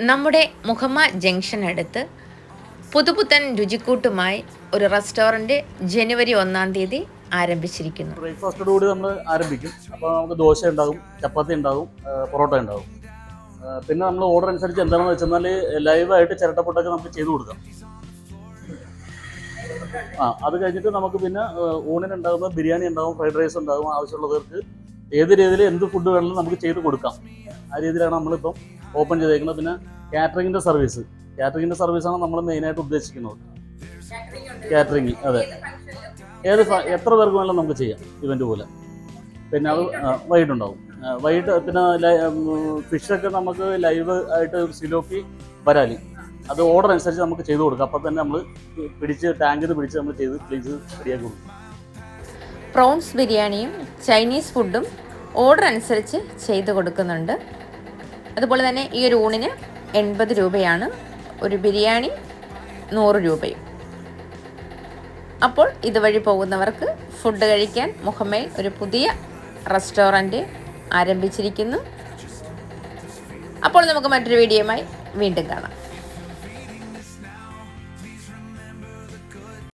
നമ്മുടെ മുഹമ്മ ജംഗ്ഷൻ അടുത്ത് പുതുപുത്തൻ രുചിക്കൂട്ടുമായി ഒരു റെസ്റ്റോറൻറ്റ് ജനുവരി 1 ആരംഭിച്ചിരിക്കുന്നു. ബ്രേക്ക്ഫാസ്റ്റോടുകൂടി നമ്മൾ ആരംഭിക്കും. അപ്പോൾ നമുക്ക് ദോശ ഉണ്ടാകും, ചപ്പാത്തി ഉണ്ടാകും, പൊറോട്ട ഉണ്ടാകും. പിന്നെ നമ്മൾ ഓർഡർ അനുസരിച്ച് എന്താണെന്ന് വെച്ചാൽ ലൈവായിട്ട് ചിരട്ടപ്പൊട്ടൊക്കെ നമുക്ക് ചെയ്തു കൊടുക്കാം. അത് കഴിഞ്ഞിട്ട് നമുക്ക് പിന്നെ ഊണിന് ഉണ്ടാകുന്ന ബിരിയാണി ഉണ്ടാകും, ഫ്രൈഡ് റൈസ് ഉണ്ടാകും. ആവശ്യമുള്ളവർക്ക് ഏത് രീതിയിൽ എന്ത് ഫുഡ് വേണമെങ്കിലും നമുക്ക് ചെയ്ത് കൊടുക്കാം. ആ രീതിയിലാണ് നമ്മളിപ്പം ഓപ്പൺ ചെയ്തേക്കുന്നത്. പിന്നെ കാറ്ററിങ്ങിൻ്റെ സർവീസാണ് നമ്മൾ മെയിനായിട്ട് ഉദ്ദേശിക്കുന്നത്. കാറ്ററിങ്, അതെ, എത്ര പേർക്ക് വേണമെങ്കിലും നമുക്ക് ചെയ്യാം ഇവൻ്റ് പോലെ. പിന്നെ അത് വൈകിട്ടുണ്ടാവും. വൈകിട്ട് പിന്നെ ഫിഷൊക്കെ നമുക്ക് ലൈവ് ആയിട്ട് സിലോപ്പി, വരാലി, അത് ഓർഡർ അനുസരിച്ച് നമുക്ക് ചെയ്ത് കൊടുക്കാം. അപ്പം തന്നെ നമ്മൾ ടാങ്കിൽ നിന്ന് പിടിച്ച് നമ്മൾ ചെയ്ത് ക്ലീൻ ചെയ്ത് റെഡിയാക്കി കൊടുക്കും. പ്രോൺസ് ബിരിയാണിയും ചൈനീസ് ഫുഡും ഓർഡർ അനുസരിച്ച് ചെയ്ത് കൊടുക്കുന്നുണ്ട്. അതുപോലെ തന്നെ ഈ ഒരു ഊണിന് 80 രൂപയാണ്, ഒരു ബിരിയാണി 100 രൂപയും. അപ്പോൾ ഇതുവഴി പോകുന്നവർക്ക് ഫുഡ് കഴിക്കാൻ മുഹമ്മയിൽ ഒരു പുതിയ റെസ്റ്റോറൻറ്റ് ആരംഭിച്ചിരിക്കുന്നു. അപ്പോൾ നമുക്ക് മറ്റൊരു വീഡിയോയുമായി വീണ്ടും കാണാം.